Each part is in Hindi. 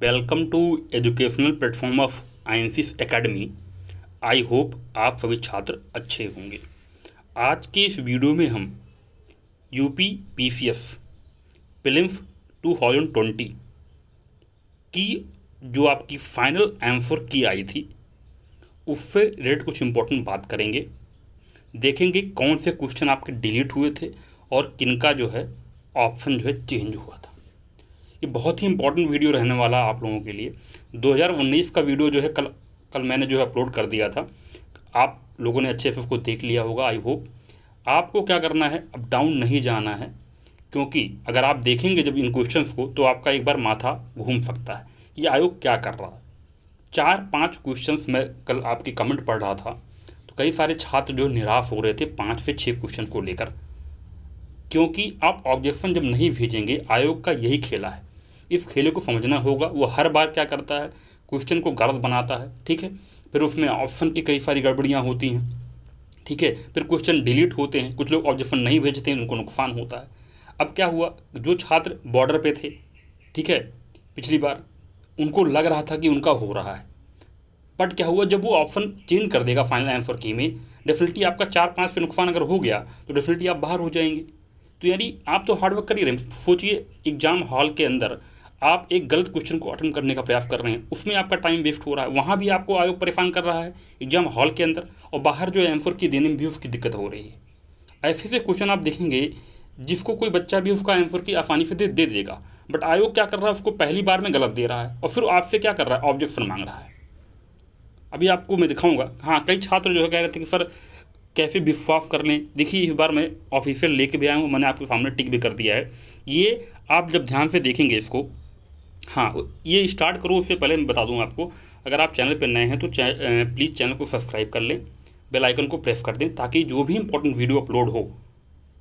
Welcome to educational platform of आइंसिस एकेडमी। आई होप आप सभी छात्र अच्छे होंगे। आज के इस वीडियो में हम यूपी पीसीएस प्रीलिम्स 2020 की जो आपकी फाइनल आंसर की आई थी उससे रिलेटेड कुछ इंपॉर्टेंट बात करेंगे। देखेंगे कौन से क्वेश्चन आपके डिलीट हुए थे और किनका जो है ऑप्शन जो है चेंज हुआ था। ये बहुत ही इंपॉर्टेंट वीडियो रहने वाला आप लोगों के लिए। 2019 का वीडियो जो है कल मैंने जो है अपलोड कर दिया था। आप लोगों ने अच्छे से उसको देख लिया होगा। आई होप आपको क्या करना है, अब डाउन नहीं जाना है, क्योंकि अगर आप देखेंगे जब इन क्वेश्चंस को तो आपका एक बार माथा घूम सकता है ये आयोग क्या कर रहा है। 4-5 क्वेश्चंस मैं कल आपकी कमेंट पढ़ रहा था तो कई सारे छात्र जो निराश हो रहे थे 5 से 6 क्वेश्चन को लेकर, क्योंकि आप ऑब्जेक्शन जब नहीं भेजेंगे, आयोग का यही खेला है। इस खेले को समझना होगा। वो हर बार क्या करता है, क्वेश्चन को गलत बनाता है, ठीक है। फिर उसमें ऑप्शन की कई सारी गड़बड़ियाँ होती हैं, ठीक है। फिर क्वेश्चन डिलीट होते हैं, कुछ लोग ऑब्जेक्शन नहीं भेजते हैं, उनको नुकसान होता है। अब क्या हुआ, जो छात्र बॉर्डर पे थे, ठीक है, पिछली बार उनको लग रहा था कि उनका हो रहा है, बट क्या हुआ, जब वो ऑप्शन चेंज कर देगा फाइनल आंसर की में, डेफिनेटली आपका 4-5 से नुकसान अगर हो गया तो डेफिनेटली आप बाहर हो जाएंगे। तो यानी आप तो हार्डवर्क कर ही रहे हैं। सोचिए, एग्जाम हॉल के अंदर आप एक गलत क्वेश्चन को अटेंड करने का प्रयास कर रहे हैं, उसमें आपका टाइम वेस्ट हो रहा है, वहाँ भी आपको आयोग परेशान कर रहा है एग्जाम हॉल के अंदर, और बाहर जो है आंसर की देने में भी उसकी दिक्कत हो रही है। ऐसे ऐसे क्वेश्चन आप देखेंगे जिसको कोई बच्चा भी उसका आंसर की आसानी से दे देगा, बट आयोग क्या कर रहा है, उसको पहली बार में गलत दे रहा है और फिर आपसे क्या कर रहा है, ऑब्जेक्शन मांग रहा है। अभी आपको मैं दिखाऊंगा। हाँ, कई छात्र जो है कह रहे थे कि सर कैसे विश्वास कर लें। देखिए, इस बार मैं ऑफिशियल लेके भी आया हूँ, मैंने आपके सामने टिक भी कर दिया है। ये आप जब ध्यान से देखेंगे इसको, हाँ, ये स्टार्ट करो उससे पहले मैं बता दूँ आपको, अगर आप चैनल पर नए हैं तो प्लीज़ चैनल को सब्सक्राइब कर लें, बेल आइकन को प्रेस कर दें, ताकि जो भी इंपॉर्टेंट वीडियो अपलोड हो,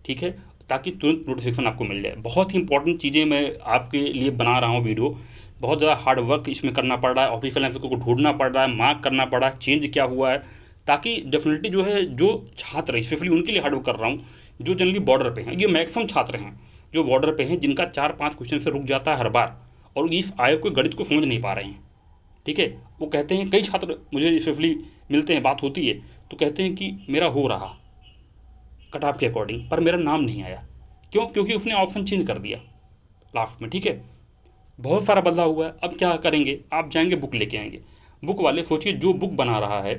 ठीक है, ताकि तुरंत नोटिफिकेशन आपको मिल जाए। बहुत ही इंपॉर्टेंट चीज़ें मैं आपके लिए बना रहा हूँ वीडियो। बहुत ज़्यादा हार्ड वर्क इसमें करना पड़ रहा है, ऑफिशियल आंसर को ढूंढना पड़ रहा है, मार्क करना पड़ रहा है, चेंज क्या हुआ है, ताकि डेफिनेटली जो है जो छात्र, स्पेशली उनके लिए हार्ड वर्क कर रहा हूँ जो जनरली बॉर्डर पे हैं। ये मैक्सिमम छात्र हैं जो बॉर्डर पे हैं, जिनका 4-5 क्वेश्चन से रुक जाता है हर बार, और इस आयोग के गणित को समझ नहीं पा रहे हैं, ठीक है। वो कहते हैं, कई छात्र मुझे स्पेशली मिलते हैं, बात होती है तो कहते हैं कि मेरा हो रहा कट ऑफ के अकॉर्डिंग, पर मेरा नाम नहीं आया। क्यों? क्योंकि उसने ऑप्शन चेंज कर दिया लास्ट में, ठीक है। बहुत सारा बदलाव हुआ है। अब क्या करेंगे, आप जाएंगे बुक लेके आएंगे। बुक वाले सोचिए, जो बुक बना रहा है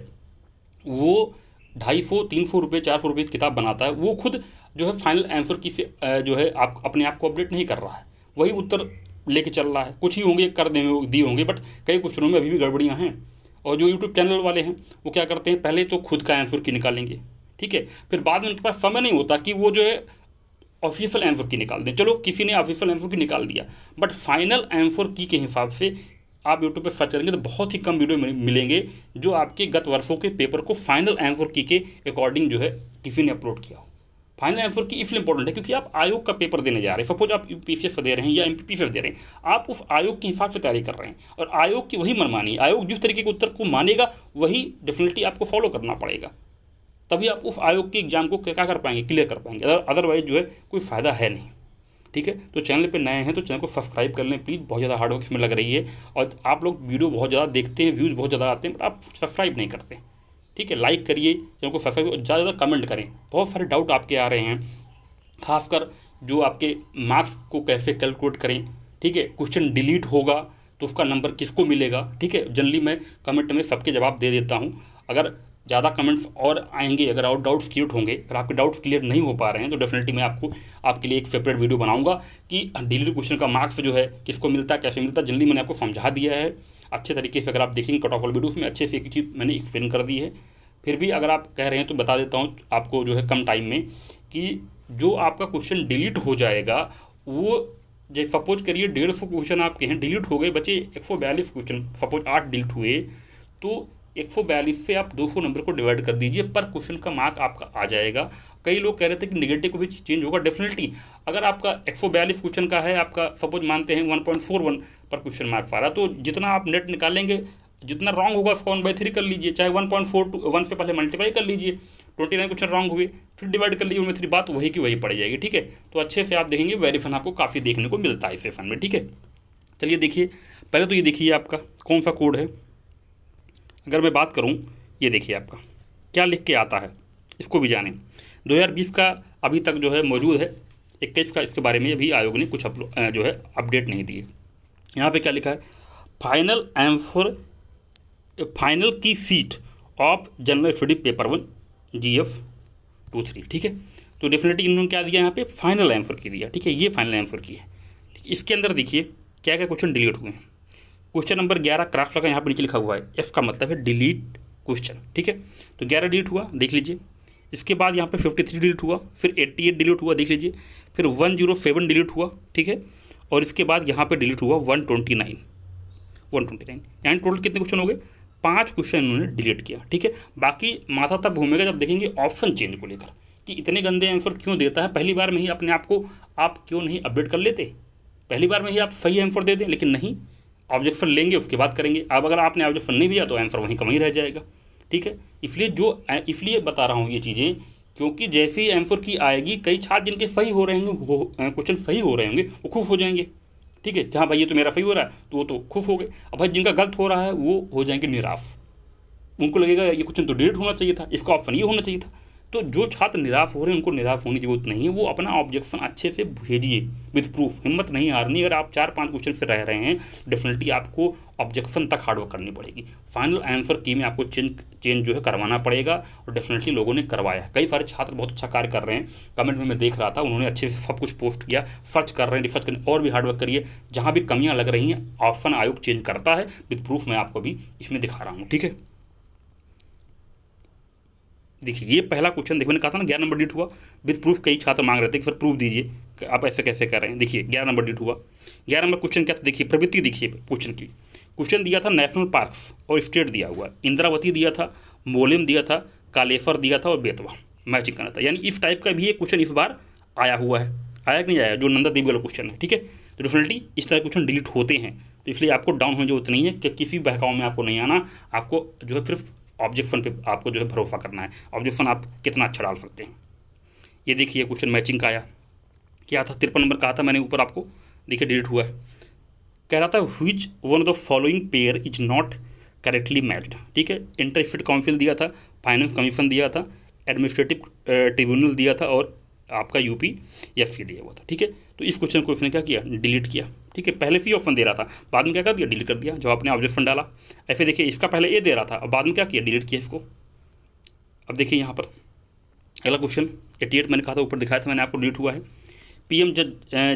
वो 250-300 रुपये 400 रुपये की किताब बनाता है, वो खुद जो है फाइनल आंसर की से जो है आप अपने आप को अपडेट नहीं कर रहा है, वही उत्तर लेके चल रहा है। कुछ ही होंगे कर दिए होंगे, बट कई क्वेश्चनों में अभी भी गड़बड़ियाँ हैं। और जो यूट्यूब चैनल वाले हैं वो क्या करते हैं, पहले तो खुद का आंसर की निकालेंगे, ठीक है, फिर बाद में उनके पास समय नहीं होता कि वो जो है ऑफिशियल आंसर की निकाल दें। चलो, किसी ने ऑफिशियल आंसर की निकाल दिया, बट फाइनल आंसर की के हिसाब से आप यूट्यूब पे सर्च करेंगे तो बहुत ही कम वीडियो मिलेंगे जो आपके गत वर्षों के पेपर को फाइनल आंसर की के अकॉर्डिंग जो है किसी ने अपलोड किया हो। फाइनल आंसर की इसलिए इंपॉर्टेंट है क्योंकि आप आयोग का पेपर देने जा रहे हैं। सपोज आप यूपीएससी दे रहे हैं या एमपीपीएससी दे रहे हैं, आप उस आयोग के हिसाब से तैयारी कर रहे हैं, और आयोग की वही मनमानी, आयोग जिस तरीके के उत्तर को मानेगा वही डेफिनेटली आपको फॉलो करना पड़ेगा, तभी आप उस आयोग के एग्जाम को क्या कर पाएंगे, क्लियर कर पाएंगे। अदरवाइज जो है कोई फ़ायदा है नहीं, ठीक है। तो चैनल पे नए हैं तो चैनल को सब्सक्राइब कर लें प्लीज़। बहुत ज़्यादा हार्ड वर्क इसमें लग रही है, और आप लोग वीडियो बहुत ज़्यादा देखते हैं, व्यूज़ बहुत ज़्यादा आते हैं, बट आप सब्सक्राइब नहीं करते, ठीक है। लाइक करिए चैनल को, सब्सक्राइब, ज़्यादा ज़्यादा कमेंट करें। बहुत सारे डाउट आपके आ रहे हैं, खासकर जो आपके मार्क्स को कैसे कैलकुलेट करें, ठीक है। क्वेश्चन डिलीट होगा तो उसका नंबर किसको मिलेगा, ठीक है। जनरली मैं कमेंट में सबके जवाब दे देता हूँ। अगर ज़्यादा कमेंट्स और आएंगे, अगर और डाउट्स क्लियर होंगे, अगर आपके डाउट्स क्लियर नहीं हो पा रहे हैं तो डेफिनेटली मैं आपके लिए एक सेपरेट वीडियो बनाऊंगा कि डिलीट क्वेश्चन का मार्क्स जो है किसको मिलता है, कैसे मिलता है। जनरली मैंने आपको समझा दिया है अच्छे तरीके से। अगर आप देखेंगे कट ऑफ वाली वीडियो में अच्छे से एक चीज़ मैंने एक्सप्लेन कर दी है। फिर भी अगर आप कह रहे हैं तो बता देता हूँ आपको जो है कम टाइम में, कि जो आपका क्वेश्चन डिलीट हो जाएगा वो, जैसे सपोज करिए 150 क्वेश्चन आपके हैं डिलीट हो गए, बचे 142 क्वेश्चन, सपोज 8 डिलीट हुए, तो 142 से आप 200 नंबर को डिवाइड कर दीजिए, पर क्वेश्चन का मार्क आपका आ जाएगा। कई लोग कह रहे थे कि निगेटिव को भी चेंज होगा, डेफिनेटली। अगर आपका 142 क्वेश्चन का है, आपका सपोज मानते हैं 1.41 पर क्वेश्चन मार्क आ रहा, तो जितना आप नेट निकालेंगे, जितना रॉन्ग होगा उसका 1/3 कर लीजिए, चाहे 1.41 से पहले मल्टीप्लाई कर लीजिए, 29 क्वेश्चन रॉन्ग हुए, फिर डिवाइड कर लीजिए 1/3, बात वही की वही पड़ जाएगी, ठीक है। तो अच्छे से आप देखेंगे वेरिएशन आपको काफ़ी देखने को मिलता है इस सेशन में, ठीक है। चलिए देखिए, पहले तो ये देखिए आपका कौन सा कोड है। अगर मैं बात करूँ, ये देखिए आपका क्या लिख के आता है, इसको भी जानें। 2020 का अभी तक जो है मौजूद है, 21 का इसके बारे में अभी आयोग ने कुछ जो है अपडेट नहीं दिए। यहाँ पे क्या लिखा है, फाइनल एम4 फाइनल की seat of general study paper 1 GF23। ठीक है, तो डेफिनेटली इन्होंने क्या दिया यहाँ पे, फाइनल आंसर की दिया। ठीक है, ये फाइनल आंसर की है। ठीक है, इसके अंदर देखिए क्या क्या क्वेश्चन डिलीट हुए हैं। क्वेश्चन नंबर 11 क्राफ्ट लगा यहाँ पे नीचे लिखा हुआ है, एफ का मतलब है डिलीट क्वेश्चन। ठीक है, तो 11 डिलीट हुआ, देख लीजिए। इसके बाद यहाँ पे 53 डिलीट हुआ, फिर 88 डिलीट हुआ, देख लीजिए। फिर 107 डिलीट हुआ। ठीक है, और इसके बाद यहाँ पे डिलीट हुआ 129 यानी टोटल कितने क्वेश्चन हो गए, 5 क्वेश्चन इन्होंने डिलीट किया। ठीक है, बाकी माथा तब घूमेगा जब देखेंगे ऑप्शन चेंज को लेकर कि इतने गंदे आंसर क्यों देता है। पहली बार में ही अपने आप को आप क्यों नहीं अपडेट कर लेते, पहली बार में ही आप सही आंसर दे दें। लेकिन नहीं, ऑब्जेक्शन लेंगे उसके बाद करेंगे। अब अगर आपने ऑब्जेक्शन नहीं दिया तो आंसर वहीं कम ही रह जाएगा। ठीक है, इसलिए बता रहा हूँ ये चीज़ें, क्योंकि जैसे ही आंसर की आएगी, कई छात्र जिनके सही हो रहे होंगे, वो क्वेश्चन सही हो रहे होंगे, वो खुश हो जाएंगे। ठीक है, जहाँ भाई ये तो मेरा सही हो रहा है, तो वो तो खुश हो गए। अब भाई जिनका गलत हो रहा है वो हो जाएंगे निराश, उनको लगेगा ये क्वेश्चन तो डिलीट होना चाहिए था, इसका ऑप्शन ये होना चाहिए था। तो जो छात्र निराश हो रहे हैं उनको निराश होने की जरूरत नहीं है, वो अपना ऑब्जेक्शन अच्छे से भेजिए विद प्रूफ, हिम्मत नहीं हारनी। अगर आप 4-5 क्वेश्चन से रह रहे हैं, डेफिनेटली आपको ऑब्जेक्शन तक हार्डवर्क करनी पड़ेगी। फाइनल आंसर की में आपको चेंज जो है करवाना पड़ेगा, और डेफिनेटली लोगों ने करवाया। कई सारे छात्र बहुत अच्छा कार्य कर रहे हैं, कमेंट में मैं देख रहा था, उन्होंने अच्छे से सब कुछ पोस्ट किया, सर्च कर रहे हैं, रिसर्च करें, और भी हार्डवर्क करिए। जहाँ भी कमियाँ लग रही हैं, ऑप्शन आयोग चेंज करता है विद प्रूफ, मैं आपको भी इसमें दिखा रहा हूँ। ठीक है, देखिए ये पहला क्वेश्चन, देखिए मैंने कहा था ना 11 नंबर डिलीट हुआ विद प्रूफ। कई छात्र मांग रहे थे कि फिर प्रूफ दीजिए कि आप ऐसे कैसे कर रहे हैं। देखिए 11 नंबर डिलीट हुआ। 11 नंबर क्वेश्चन क्या था, देखिए प्रवृत्ति देखिए क्वेश्चन की। क्वेश्चन दिया था नेशनल पार्क्स और स्टेट दिया हुआ, इंद्रावती दिया था, मोलिम दिया था, कालेश्वर दिया था और बेतवा मैचिंग करना था। यानी इस टाइप का भी एक क्वेश्चन इस बार आया हुआ है, आया कि नहीं आया, जो नंदा देवी वाला क्वेश्चन है। ठीक है, तो डेफिनेटली इस तरह क्वेश्चन डिलीट होते हैं, तो इसलिए आपको डाउन होने की जरूरत नहीं है कि किसी बहकाव में आपको नहीं आना। आपको जो है सिर्फ ऑब्जेक्शन पे आपको जो है भरोसा करना है, ऑब्जेक्शन आप कितना अच्छा डाल सकते हैं। ये देखिए क्वेश्चन मैचिंग का आया, क्या था 53 नंबर कहा था मैंने ऊपर आपको, देखिए डिलीट हुआ है। कह रहा था which one of the following pair is not correctly matched. ठीक है, इंटर स्टेट काउंसिल दिया था, फाइनेंस कमीशन दिया था, एडमिनिस्ट्रेटिव ट्रिब्यूनल दिया था, और आपका UPSC दिया हुआ था। ठीक है, तो इस क्वेश्चन को उसने क्या किया, डिलीट किया। ठीक है, पहले सी ऑप्शन दे रहा था, बाद में क्या कर दिया, डिलीट कर दिया, जो आपने ऑब्जेक्शन डाला। ऐसे देखिए इसका पहले ए दे रहा था, अब बाद में क्या किया, डिलीट किया इसको। अब देखिए यहाँ पर अगला क्वेश्चन 88 मैंने कहा था ऊपर दिखाया था मैंने आपको, डिलीट हुआ है। PM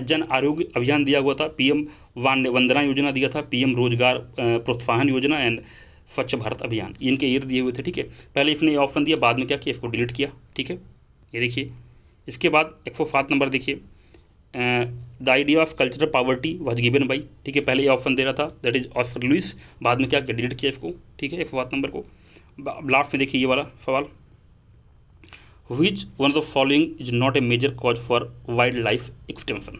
जन आरोग्य अभियान दिया हुआ था, PM वंदना योजना दिया था, PM रोजगार प्रोत्साहन योजना एंड स्वच्छ भारत अभियान, इनके ईयर दिए हुए थे। ठीक है, पहले इसने ये ऑप्शन दिया, बाद में क्या किया, इसको डिलीट किया। ठीक है, ये देखिए। इसके बाद 107 नंबर देखिए, the idea of cultural poverty was given by. ठीक है, पहले ये ऑप्शन दे रहा था, दैट इज ऑस्कर लुइस, बाद में क्या किया, डिलीट किया इसको। ठीक है, 107 नंबर को। लास्ट में देखिए ये वाला सवाल, which one of the following is not a major cause for wild life extension.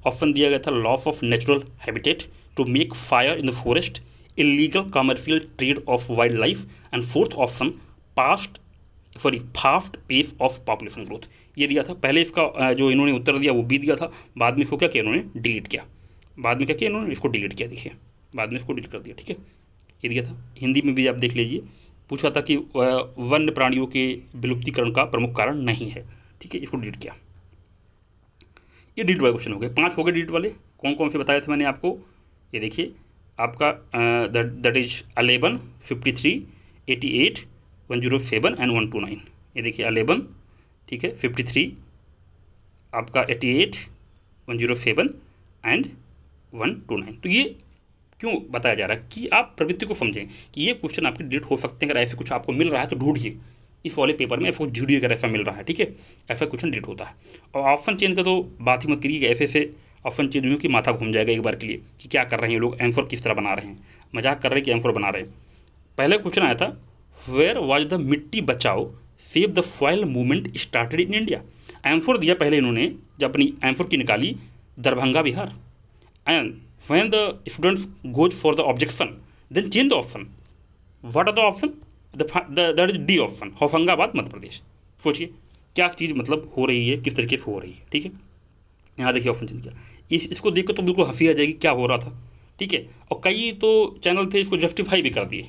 Option दिया गया था loss of natural habitat, to make fire in the forest, illegal commercial trade of wild life, and fourth option fast pace of population growth. ये दिया था। पहले इसका जो इन्होंने उत्तर दिया वो बी दिया था, बाद में इसको क्या किया इन्होंने, डिलीट किया। बाद में क्या किया इन्होंने, इसको डिलीट किया। देखिए बाद में इसको डिलीट कर दिया। ठीक है, ये दिया था। हिंदी में भी आप देख लीजिए, पूछा था कि वन्य प्राणियों के विलुप्तीकरण का प्रमुख कारण नहीं है। ठीक है, इसको डिलीट किया। ये डिलीट वाले क्वेश्चन हो गए, 5 हो गए डिलीट वाले। कौन कौन से बताए थे मैंने आपको, ये देखिए आपका दैट इज 11, 53, 88, 107 एंड 129। ये देखिए 11, ठीक है, 53, आपका 88, 107 एंड 129। तो ये क्यों बताया जा रहा है कि आप प्रवृत्ति को समझें कि ये क्वेश्चन आपके डिलीट हो सकते हैं। अगर ऐसे कुछ आपको मिल रहा है तो ढूंढिए, इस वाले पेपर में ऐसा ढूंढिए अगर ऐसा मिल रहा है। ठीक है, ऐसा क्वेश्चन डिलीट होता है। और ऑप्शन चेंज का तो बात ही मत करिए, ऐसे ऑप्शन चेंज हुई कि माथा घूम जाएगा एक बार के लिए कि क्या कर रहे हैं लोग, आंसर किस तरह बना रहे हैं, मजाक कर रहे हैं कि आंसर बना रहे हैं। पहले क्वेश्चन आया था, वेयर वाज द मिट्टी बचाओ save the soil movement started in India. Answer दिया पहले इन्होंने, जब अपनी आंसर की निकाली, Darbhanga Bihar. And when the students goes for the objection then change the option. What are the option? That is D option, Hoshangabad Madhya Pradesh. सोचिए क्या चीज़ मतलब हो रही है, किस तरीके से हो रही है। ठीक है, यहाँ देखिए ऑप्शन चेंज किया। इसको देख कर तो बिल्कुल हंसी आ जाएगी, क्या हो रहा था। ठीक है। और कई तो चैनल थे इसको जस्टिफाई भी कर दिए,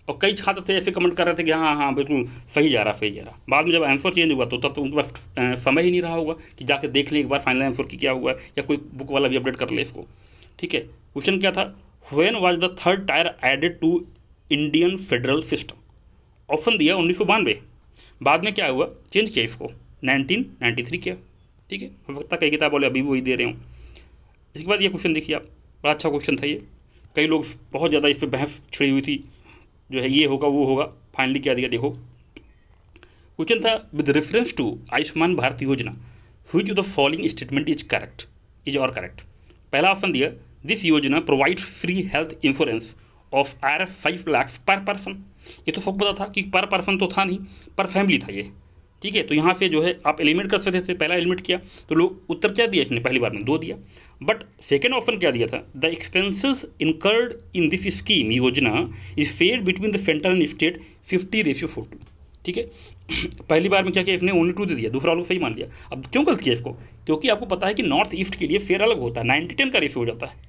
और कई छात्र थे ऐसे कमेंट कर रहे थे कि हाँ हाँ बिल्कुल सही जा रहा, सही जा रहा। बाद में जब आंसर चेंज हुआ तो तब तो उनके पास समय ही नहीं रहा होगा कि जाके देख लें एक बार फाइनल आंसर की क्या हुआ है, या कोई बुक वाला भी अपडेट कर ले इसको। ठीक है। क्वेश्चन क्या था, when was the third tier added to Indian federal system? Option दिया 1992, बाद में क्या हुआ, चेंज किया इसको 1993 किया। ठीक है, हो सकता है कई किताब वाले अभी भी वही दे रहे हूँ। इसके बाद ये क्वेश्चन देखिए आप, बड़ा अच्छा क्वेश्चन था ये, कई लोग बहुत ज़्यादा इस पर बहस छिड़ी हुई थी, जो है ये होगा वो होगा, फाइनली क्या दिया देखो। क्वेश्चन था, with reference to Ayushman Bharat Yojana which the following statement is correct, is और करेक्ट। पहला ऑप्शन दिया, this yojana provide free health insurance of Rs 5 lakh per person. ये तो सबको पता था कि पर पर्सन तो था नहीं, पर फैमिली था ये। ठीक है, तो यहाँ से जो है आप एलिमिनेट कर सकते थे, पहला एलिमिनेट किया तो लोग उत्तर क्या दिया इसने, पहली बार में 2 दिया। बट सेकेंड ऑप्शन क्या दिया था, the expenses incurred in this scheme yojana is fair between the centre and state 50:40। ठीक है, पहली बार में क्या किया इसने, ओनली 2 दे दिया, दूसरा लोग सही मान लिया। अब क्यों गलत किया इसको, क्योंकि आपको पता है कि नॉर्थ ईस्ट के लिए फेयर अलग होता है, 90-10 का रेशियो हो जाता है।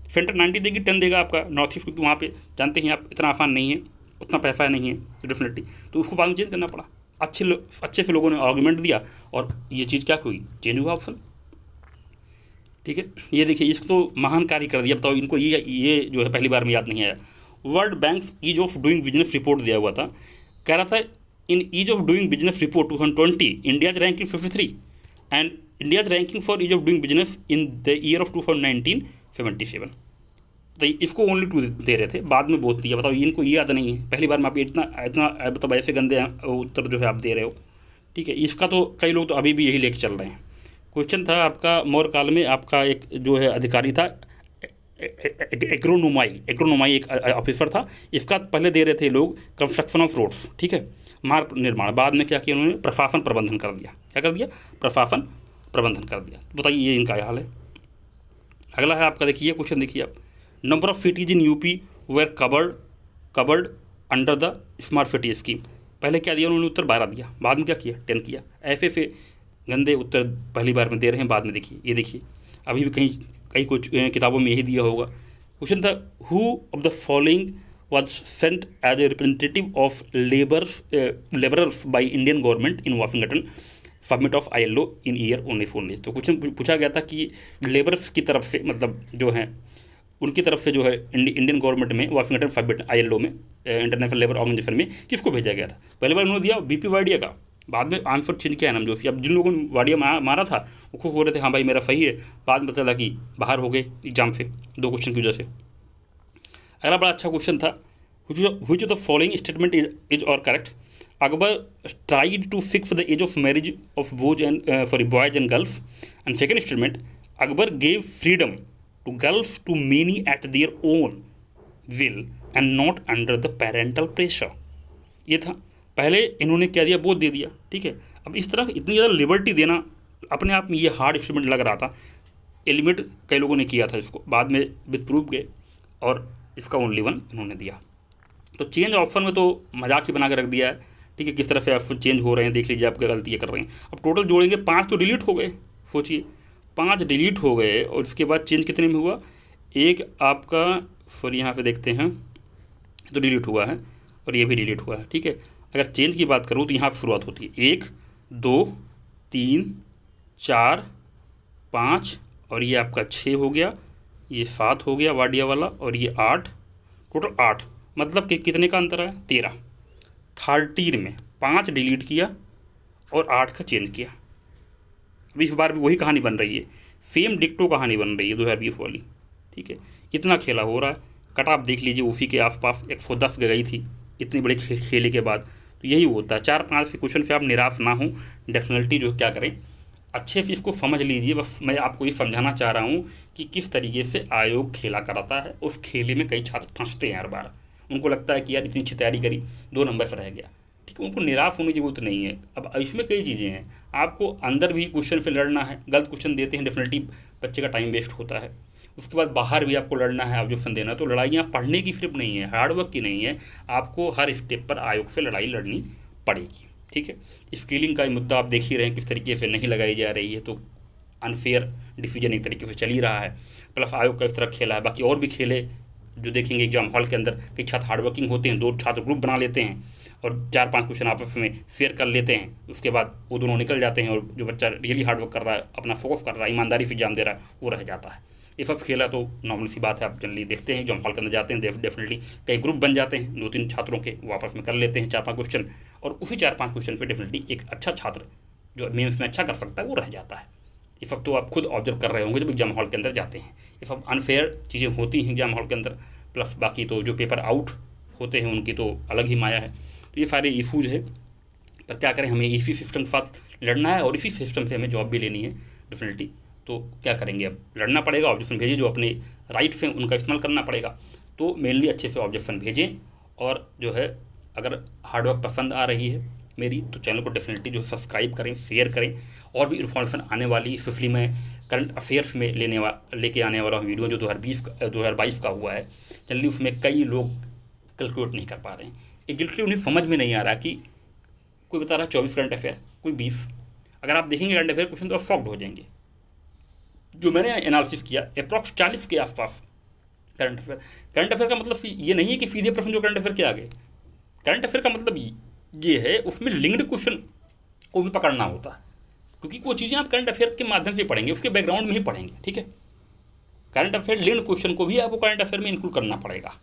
सेंटर 90 देगी, 10 देगा आपका नॉर्थ ईस्ट, क्योंकि वहाँ पे जानते हैं आप इतना आसान नहीं है, उतना पैसा नहीं है तो डेफिनेटली, तो उसको बाद में चेंज करना पड़ा। अच्छे से लोगों ने आर्गूमेंट दिया और ये चीज़ क्या हुई, चेंज हुआ ऑप्शन। ठीक है, ये देखिए इसको तो महान कार्य कर दिया। बताओ इनको ये जो है पहली बार में याद नहीं आया। World bank ease of doing business report दिया हुआ था, कह रहा था in ease of doing business report 2020 India's ranking 53 and India's ranking for ease of doing business in the year of 2019 77। तो इसको ओनली 2 दे रहे थे, बाद में बहुत दिया। बताओ इनको ये याद नहीं है, पहली बार में आप इतना इतना मतलब ऐसे गंदे उत्तर जो है आप दे रहे हो। ठीक है, इसका तो कई लोग तो अभी भी यही लेके चल रहे हैं। क्वेश्चन था आपका, मौर्य काल में आपका एक जो है अधिकारी था, एग्रोनोमाई एक ऑफिसर था। इसका पहले दे रहे थे लोग कंस्ट्रक्शन ऑफ रोड्स, ठीक है, मार्ग निर्माण। बाद में क्या किया उन्होंने, प्रशासन प्रबंधन कर दिया। क्या कर दिया, प्रशासन प्रबंधन कर दिया। बताइए ये इनका हाल है। अगला है आपका, देखिए क्वेश्चन देखिए आप, number of cities in UP were covered under the smart city scheme. पहले क्या दिया उन्होंने उत्तर, 12 दिया, बाद में क्या किया, 10 किया। ऐसे से गंदे उत्तर पहली बार में दे रहे हैं, बाद में देखिए ये देखिए अभी भी कई कुछ किताबों में यही दिया होगा। क्वेश्चन था, who of the following was sent as a representative of laborers by Indian government in Washington submit of ILO in year 1919। तो क्वेश्चन पूछा गया था कि लेबर्स की तरफ से, मतलब जो हैं उनकी तरफ से जो है इंडियन गवर्नमेंट में वाशिंगटन सबमिट ILO में, इंटरनेशनल लेबर ऑर्गेनाइजेशन में किसको भेजा गया था। पहले बार उन्होंने दिया BP वाडिया का, बाद में आंसर चेंज किया नाम जो। अब जिन लोगों ने वाडिया मारा था वो खुद हो रहे थे हाँ भाई मेरा सही है, बाद में पता चला कि बाहर हो गए एग्जाम से 2 क्वेश्चन की वजह से। अगला बड़ा अच्छा क्वेश्चन था, which of the following statement is or correct? Akbar tried to fix the age of marriage of boys and girls. And second statement, Akbar gave freedom to girls to marry at their own will and not under the parental pressure. ये था। पहले इन्होंने क्या दिया, बोध दे दिया। ठीक है, अब इस तरह इतनी ज़्यादा लिबर्टी देना अपने आप में ये हार्ड स्टेटमेंट लग रहा था। एलिमिनेट कई लोगों ने किया था इसको, बाद में विद प्रूफ गए और इसका ओनली 1 इन्होंने दिया। तो चेंज ऑप्शन में तो मजाक ही बना के रख दिया है। ठीक है, किस तरह से आप चेंज हो रहे हैं देख लीजिए, आप क्या गलतियाँ कर रहे हैं। अब टोटल जोड़ेंगे 5 तो डिलीट हो गए, सोचिए 5 डिलीट हो गए और उसके बाद चेंज कितने में हुआ, एक आपका सॉरी यहाँ पे देखते हैं तो डिलीट हुआ है और ये भी डिलीट हुआ है। ठीक है, अगर चेंज की बात करूँ तो यहाँ शुरुआत होती है 1 2 3 4 5 और ये आपका 6 हो गया, ये 7 हो गया वाडिया वाला और ये 8, टोटल 8। मतलब कि कितने का अंतर है, 13। 13 में 5 डिलीट किया और 8 का चेंज किया। अब इस बार भी वही कहानी बन रही है, सेम डिक्टो कहानी बन रही है 2020 वाली। ठीक है, इतना खेला हो रहा है। कट ऑफ देख लीजिए उसी के आसपास 110 गई थी इतनी बड़ी खेले के बाद। तो यही होता है, 4-5 क्वेश्चन से आप निराश ना हों, डेफिनेटली जो क्या करें अच्छे से इसको समझ लीजिए। बस मैं आपको ये समझाना चाह रहा हूँ कि किस तरीके से आयोग खेला कराता है। उस खेले में कई छात्र फंसते हैं हर बार, उनको लगता है कि यार इतनी अच्छी तैयारी करी 2 नंबर पर रह गया। ठीक है, उनको निराश होने की जरूरत नहीं है। अब इसमें कई चीज़ें हैं, आपको अंदर भी क्वेश्चन पे लड़ना है, गलत क्वेश्चन देते हैं डेफिनेटली बच्चे का टाइम वेस्ट होता है। उसके बाद बाहर भी आपको लड़ना है, ऑब्जेक्शन देना है। तो लड़ाइयाँ पढ़ने की सिर्फ नहीं है, हार्डवर्क की नहीं है, आपको हर स्टेप पर आयोग से लड़ाई लड़नी पड़ेगी। ठीक है, स्किलिंग का मुद्दा आप देख ही रहे हैं किस तरीके से नहीं लगाई जा रही है। तो अनफेयर डिसीजन एक तरीके से चल ही रहा है, प्लस आयोग का इस तरह खेला है। बाकी और भी खेले जो देखेंगे एग्जाम हॉल के अंदर, कई छात्र हार्डवर्किंग होते हैं, 2 छात्र ग्रुप बना लेते हैं और 4-5 क्वेश्चन आपस में शेयर कर लेते हैं, उसके बाद वो दोनों निकल जाते हैं और जो बच्चा रियली हार्डवर्क कर रहा है, अपना फोकस कर रहा है, ईमानदारी से एग्जाम दे रहा है, वो रह जाता है। ये सब खेला तो नॉर्मल सी बात है, आप जनरली देखते हैं एग्जाम हॉल के अंदर जाते हैं, डेफिनेटली कई ग्रुप बन जाते हैं 2-3 छात्रों के, वो आपस में कर लेते हैं 4-5 क्वेश्चन, और उसी 4-5 क्वेश्चन पर डेफिनेटली एक अच्छा छात्र जो मेंस में अच्छा कर सकता है वो रह जाता है। ये सब तो आप खुद ऑब्जर्व कर रहे होंगे जब एग्जाम हॉल के अंदर जाते हैं। ये सब अनफेयर चीज़ें होती हैं एग्जाम हॉल के अंदर, प्लस बाकी तो जो पेपर आउट होते हैं उनकी तो अलग ही माया है। तो ये सारे इशूज़ है, पर क्या करें, हमें इसी सिस्टम के साथ लड़ना है और इसी सिस्टम से हमें जॉब भी लेनी है डेफिनेटली। तो क्या करेंगे, अब लड़ना पड़ेगा, ऑब्जेक्शन भेजें, जो अपने राइट्स हैं उनका इस्तेमाल करना पड़ेगा। तो मेनली अच्छे से ऑब्जेक्शन भेजें, और जो है अगर हार्डवर्क पसंद आ रही है मेरी तो चैनल को डेफिनेटली जो सब्सक्राइब करें, शेयर करें, और भी इन्फॉर्मेशन आने वाली, स्पेशली मैं करंट अफेयर्स में लेके आने वाला हूँ वीडियो जो 2022 का हुआ है। जनरली उसमें कई लोग कैलकुलेट नहीं कर पा रहे हैं, एग्जैक्टली उन्हें समझ में नहीं आ रहा कि कोई बता रहा है 24 करंट अफेयर, कोई 20। अगर आप देखेंगे करंट अफेयर क्वेश्चन तो आप शॉक्ड हो जाएंगे। जो मैंने एनालिसिस किया अप्रॉक्स 40 के आसपास करंट अफेयर का मतलब ये नहीं है कि सीधे प्रश्न जो करंट अफेयर के आगे। करंट अफेयर का मतलब ये है उसमें लिंक्ड क्वेश्चन को भी पकड़ना होता है, क्योंकि वो चीज़ें आप करंट अफेयर के माध्यम से पढ़ेंगे, उसके बैकग्राउंड में ही पढ़ेंगे, ठीक है। करंट अफेयर लिंक्ड क्वेश्चन को भी आपको करंट अफेयर में इंक्लूड करना पड़ेगा,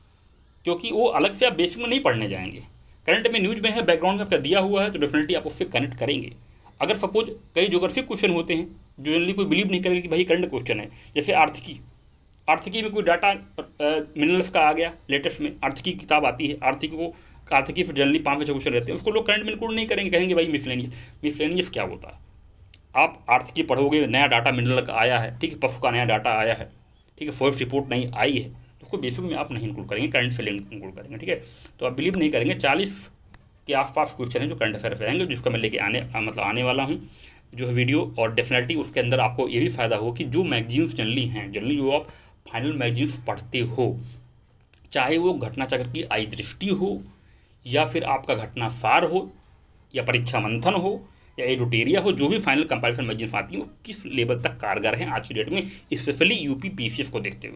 क्योंकि वो अलग से आप बेसिक में नहीं पढ़ने जाएंगे। करंट में न्यूज़ में है, बैकग्राउंड में आपका दिया हुआ है, तो डेफिनेटली आप उससे कनेक्ट करेंगे। अगर सपोज कई ज्योग्राफिक क्वेश्चन होते हैं जो जनरली कोई बिलीव नहीं करेगा कि भाई करंट क्वेश्चन है, जैसे आर्थिकी में कोई डाटा मिनरल्स का आ गया, लेटेस्ट में आर्थिकी की किताब आती है, आर्थिकी फिर जनरली 5 से 6 क्वेश्चन रहते हैं, उसको लोग करंट में इंक्लूड नहीं करेंगे, कहेंगे भाई मिसलेनियस क्या होता है। आप आर्थिकी पढ़ोगे, नया डाटा मिनरल का आया है, ठीक है, पशु का नया डाटा आया है, ठीक है, फॉरेस्ट रिपोर्ट नई आई है, तो उसको बेसिक में आप नहीं इंक्लूड करेंगे, करंट से इंक्लूड करेंगे, ठीक है। तो आप बिलीव नहीं करेंगे, 40 के आसपास क्वेश्चन है जो करंट अफेयर पे आएंगे, जिसका मैं लेके आने वाला हूँ जो है वीडियो। और डेफिनेटली उसके अंदर आपको ये भी फ़ायदा हो कि जो मैगजीन्स जनरली जो आप फाइनल मैगजीन्स पढ़ते हो, चाहे वो घटना चक्र की आई दृष्टि हो, या फिर आपका घटना सार हो, या परीक्षा मंथन हो, या एडुटेरिया हो, जो भी फाइनल कंपैरिजन मैगजीन्स आती हैं वो किस लेवल तक कारगर हैं आज की डेट में, स्पेशली यूपी पीसीएस को देखते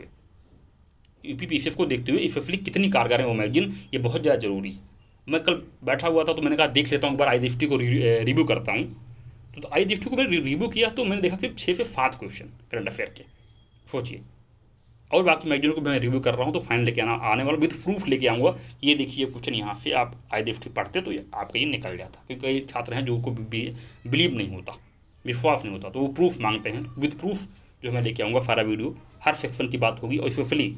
हुए स्पेशली कितनी कारगर है वो मैगजीन, ये बहुत ज़्यादा ज़रूरी है। मैं कल बैठा हुआ था तो मैंने कहा देख लेता हूँ एक बार आई दृष्टि को रिव्यू करता हूँ। तो आई दृष्टि को मैंने रिव्यू किया तो मैंने देखा कि 6 से 7 क्वेश्चन करंट अफेयर के, सोचिए। और बाकी मैगजीनों को मैं रिव्यू कर रहा हूँ, तो फाइनल लेके आने वाला विद प्रूफ लेके आऊँगा, ये देखिए क्वेश्चन यहाँ से आप आई दृष्टि पढ़ते तो आपका ये निकल जाता। क्योंकि कई छात्र हैं जो को बिलीव नहीं होता, विश्वास नहीं होता, तो वो प्रूफ मांगते हैं। विद प्रूफ जो मैं लेके आऊँगा सारा वीडियो, हर सेक्शन की बात होगी, और स्पेशली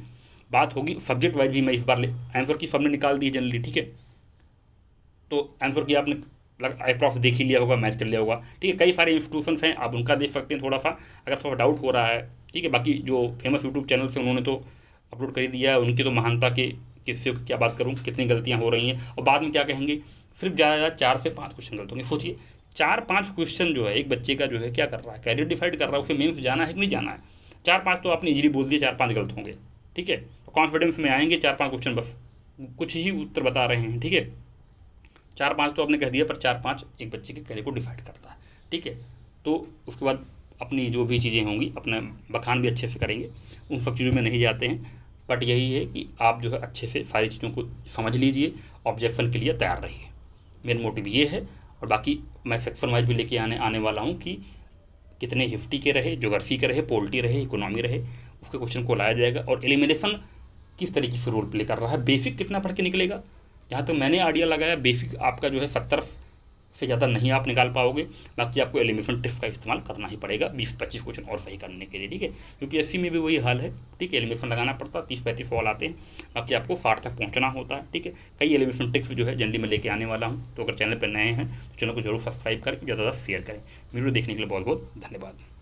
बात होगी सब्जेक्ट वाइज भी। मैं इस बार आंसर की सबने निकाल दी है जनरली, ठीक है। तो आंसर की आपने अप्रॉक्स देख ही लिया होगा, मैच कर लिया होगा, ठीक है। कई सारे इंस्टीट्यूशन हैं, आप उनका देख सकते हैं थोड़ा सा अगर थोड़ा डाउट हो रहा है, ठीक है। बाकी जो फेमस यूट्यूब चैनल से उन्होंने तो अपलोड कर ही दिया है, उनकी तो महानता के किससे क्या बात करूँ, कितनी गलतियाँ हो रही हैं, और बाद में क्या कहेंगे, सिर्फ ज़्यादा 4 से 5 क्वेश्चन गलत होंगे। सोचिए 4-5 क्वेश्चन जो है एक बच्चे का जो है क्या कर रहा है, कैरियर डिसाइड कर रहा है, उसे मेंस जाना है कि नहीं जाना है। 4-5 तो आपने इजीली बोल दिया, 4-5 गलत होंगे, ठीक है। तो कॉन्फिडेंस में आएंगे, 4-5 क्वेश्चन बस कुछ ही उत्तर बता रहे हैं, ठीक है। 4-5 तो आपने कह दिया, पर 4-5 एक बच्चे के कैरियर को डिसाइड करता है, ठीक है। तो उसके बाद अपनी जो भी चीज़ें होंगी अपना बखान भी अच्छे से करेंगे, उन सब चीज़ों में नहीं जाते हैं। बट यही है कि आप जो है अच्छे से सारी चीज़ों को समझ लीजिए, ऑब्जेक्शन के लिए तैयार रहिए, मेन मोटिव ये है। और बाकी मैं सेक्शन वाइज भी लेके आने वाला हूँ कि कितने हिस्ट्री के रहे, ज्योग्राफी के रहे, पॉलिटी रहे, इकोनॉमी रहे, उसके क्वेश्चन को लाया जाएगा। और एलिमिनेशन किस तरीके से रोल प्ले कर रहा है, बेसिक कितना पढ़ के निकलेगा। जहाँ तक मैंने आइडिया लगाया, बेसिक आपका जो है 70 से ज़्यादा नहीं आप निकाल पाओगे। बाकी आपको एलिमिनेशन टिप्स का इस्तेमाल करना ही पड़ेगा 20-25 क्वेश्चन और सही करने के लिए, ठीक है। यूपीएससी में भी वही हाल है, ठीक है। एलिमिनेशन लगाना पड़ता है, 30-35 सवाल आते हैं, बाकी आपको 60 तक पहुँचना होता है, ठीक है। कई एलिमिनेशन टिप्स जो है जनरली मैं लेके आने वाला हूँ। तो अगर चैनल पर नए हैं तो चैनल को जरूर सब्सक्राइब करें, ज़्यादा से ज़्यादा शेयर करें। वीडियो देखने के लिए बहुत बहुत धन्यवाद।